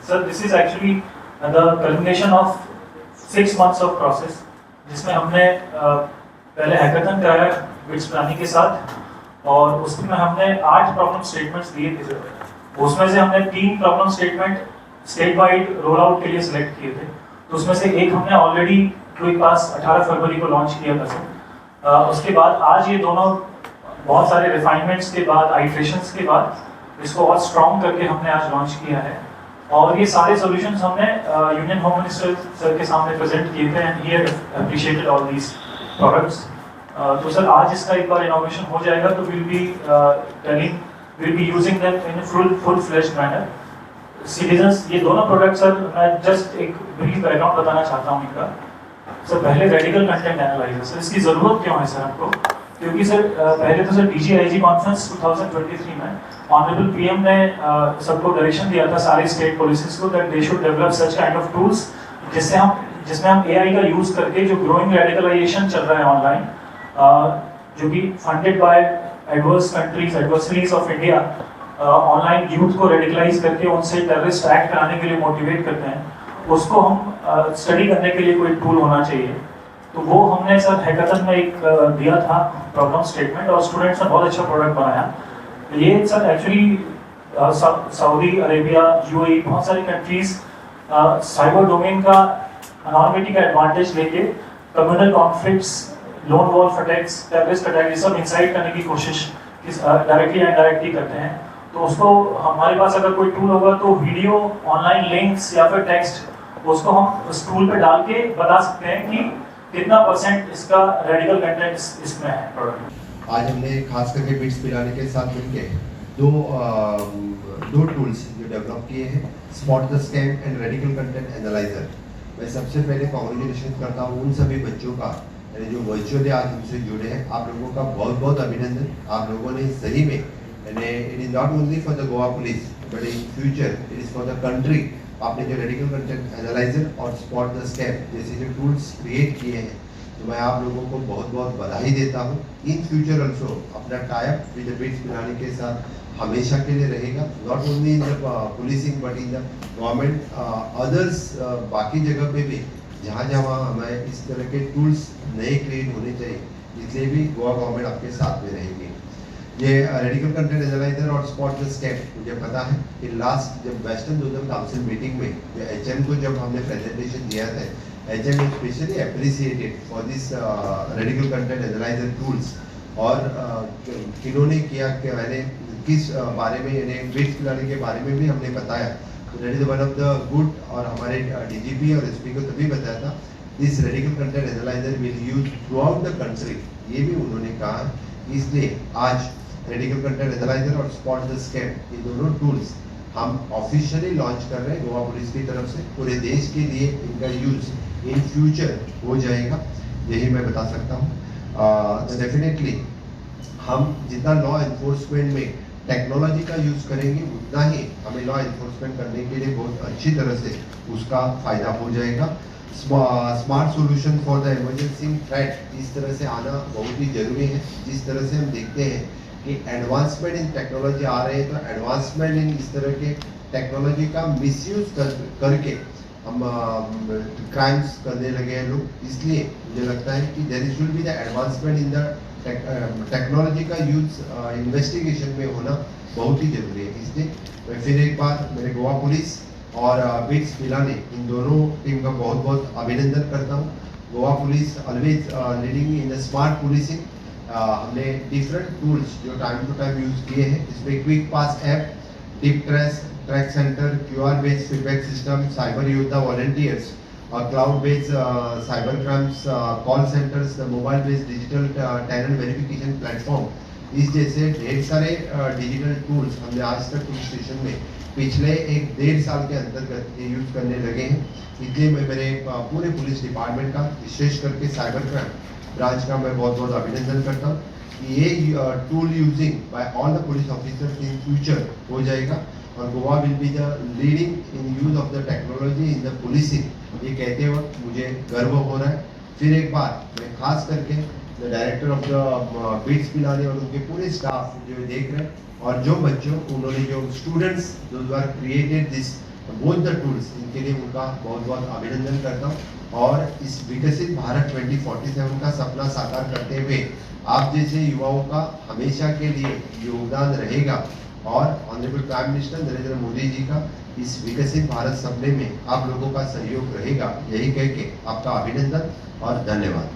Sir, this is actually the culmination of 6 months of process, जिसमें हमने पहले hackathon कराया बिट्स प्लानिंग के साथ, और उसमें हमने 8 प्रॉब्लम स्टेटमेंट्स दिए थे सर। उसमें से हमने 3 problem statement state wide roll out के लिए सिलेक्ट किए थे। तो उसमें से एक हमने ऑलरेडी क्विक पास 18 फरवरी को लॉन्च किया था सर। उसके बाद आज ये दोनों बहुत सारे रिफाइनमेंट्स के बाद, आइट्रेशंस के बाद इसको और स्ट्रॉन्ग करके हमने आज लॉन्च किया है। और ये सारे सॉल्यूशंस हमने यूनियन होम मिनिस्टर सर के सामने प्रेजेंट किए थे and he had appreciated all these products. तो सर आज इसका एक बार इनोवेशन हो जाएगा तो will be using them in full fleshed manner. Citizens, ये दोनों प्रोडक्ट सर, मैं जस्ट एक ब्रीफ बैकग्राउंड बताना चाहता हूँ इनका। सर पहले रेडिकल कंटेंट एनालाइजर, सर इसकी ज़रूरत क्यों है सर आपको? क्योंकि सर पहले तो सर DGIG कॉन्फ्रेंस 2023 में ऑनरेबल PM ने सबको डायरेक्शन दिया था सारे स्टेट पुलिसेस को that they should develop such kind of tools जिसमें हम AI का यूज़ करके जो ग्रोइंग रेडिकलाइजेशन चल रहा है ऑनलाइन, जो कि funded by adversaries of India, online youth को रेडिकलाइज करके उनसे टेररिस्ट एक्ट कराने के लिए मोटिवेट करते हैं, उसको हम स्टडी करने के लिए कोई टूल होना चाहिए। तो वो हमने सर हैकाथन में एक दिया था प्रॉब्लम स्टेटमेंट, और स्टूडेंट्स ने बहुत अच्छा प्रोडक्ट बनाया। ये sir actually Saudi Arabia, UAE, बहुत सारी कंट्रीज साइबर डोमेन का अनॉर्मिटी का एडवांटेज लेके communal conflicts, lone wolf attacks, terrorist attack, ये सब इंसाइट करने की कोशिश डायरेक्टली या इनडायरेक्टली करते हैं। तो उसको हमारे पास अगर कोई टूल होगा तो वीडियो, ऑनलाइन लिंक्स या फिर टेक्स्ट, उसको हम उस टूल पे डाल के बता सकते हैं कि कितना % इसका रेडिकल कंटेंट इसमें है प्रोडक्ट। आज हमने खास करके बिट्स पिलाने के साथ मिलके दो टूल्स जो डेवलप किए हैं, spot the scam and radical content analyser. मैं सबसे पहले कांग्रेचुलेशन करता हूँ उन सभी बच्चों का जो वर्चुअली आज हमसे जुड़े हैं। आप लोगों का बहुत बहुत अभिनंदन। आप लोगों ने सही में, it is not only for the Goa police but in future it is for the country. आपने जो रेडिकल कंटेंट एनालाइजर और स्पॉट द स्कैम जैसे जो टूल्स क्रिएट किए हैं, तो मैं आप लोगों को बहुत बहुत बधाई देता हूँ। इन फ्यूचर ऑल्सो अपना टाइप विद द बिट्स पिलाने के साथ हमेशा के लिए रहेगा, not only in the policing but in the government others, बाकी जगह पे भी जहाँ जहाँ हमें इस तरह के टूल्स नए क्रिएट होने चाहिए, इसलिए भी गोवा गवर्नमेंट आपके साथ में रहेगी। ये रेडिकल कंटेंट एनालाइजर और स्पॉट द स्कैम, मुझे पता है कि लास्ट जब वेस्टर्न जोनल काउंसिल मीटिंग में HM को जब हमने प्रेजेंटेशन दिया था, HM specially appreciated for this radical content analyser tools. और किन्होंने किया कि मैंने किस बारे में, यानी बिट्स पिलाने के बारे में भी हमने बताया। तो that is one of the good, और हमारे DGP और SP को तभी बताया था this radical content analyser will use through out the country, ये भी उन्होंने कहा। इसलिए आज रेडिकल कंटेंट एनालाइजर और स्पॉट द स्कैम, ये दोनों टूल्स हम ऑफिशियली लॉन्च कर रहे हैं गोवा पुलिस की तरफ से। पूरे देश के लिए इनका यूज इन फ्यूचर हो जाएगा, यही मैं बता सकता हूँ। डेफिनेटली हम जितना लॉ एनफोर्समेंट में टेक्नोलॉजी का यूज करेंगे, उतना ही हमें लॉ एनफोर्समेंट करने के लिए बहुत अच्छी तरह से उसका फायदा हो जाएगा। Smart solution for the emergency threat इस तरह से आना बहुत ही जरूरी है। जिस तरह से हम देखते हैं कि एडवांसमेंट इन टेक्नोलॉजी आ रहे हैं, तो एडवांसमेंट इन इस तरह के टेक्नोलॉजी का मिसयूज करके हम क्राइम्स करने लगे हैं लोग। इसलिए मुझे लगता है कि there should be the advancement in the technology का यूज इन्वेस्टिगेशन में होना बहुत ही जरूरी है। इसलिए मैं फिर एक बार मेरे गोवा पुलिस और बिट्स पिलाने, इन दोनों टीम का बहुत बहुत अभिनंदन करता हूँ। Goa police always leading in the smart policing. हमने डिफरेंट टूल्स जो टाइम टू टाइम यूज किए हैं, इसमें quick pass app, dip track centre, QR based feedback system, cyber योद्धा वॉलंटियर्स, और cloud based cyber crimes call centres, mobile based digital tenant verification platform, इस जैसे ढेर सारे डिजिटल टूल्स हमने आज तक पुलिस स्टेशन में पिछले 1-1.5 साल के अंतर्गत ये यूज करने लगे हैं। इसलिए मैं मेरे पूरे पुलिस डिपार्टमेंट का, विशेष करके साइबर क्राइम ब्रांच का मैं बहुत बहुत अभिनंदन करता हूँ कि ये tool using by all the police officers in future हो जाएगा, और Goa will be the leading in use of the technology in the policing. ये कहते वक्त मुझे गर्व हो रहा है। फिर एक बार मैं खास करके the director of the bits पिलाने और उनके पूरे स्टाफ जो देख रहे हैं, और जो बच्चों, उन्होंने जो स्टूडेंट्स जो are created this both the tools, इनके लिए उनका बहुत बहुत अभिनंदन करता हूँ। और इस विकसित भारत 2047 का सपना साकार करते हुए आप जैसे युवाओं का हमेशा के लिए योगदान रहेगा और honourable prime minister Narendra Modi ji का इस विकसित भारत सपने में आप लोगों का सहयोग रहेगा, यही कह के आपका अभिनंदन और धन्यवाद।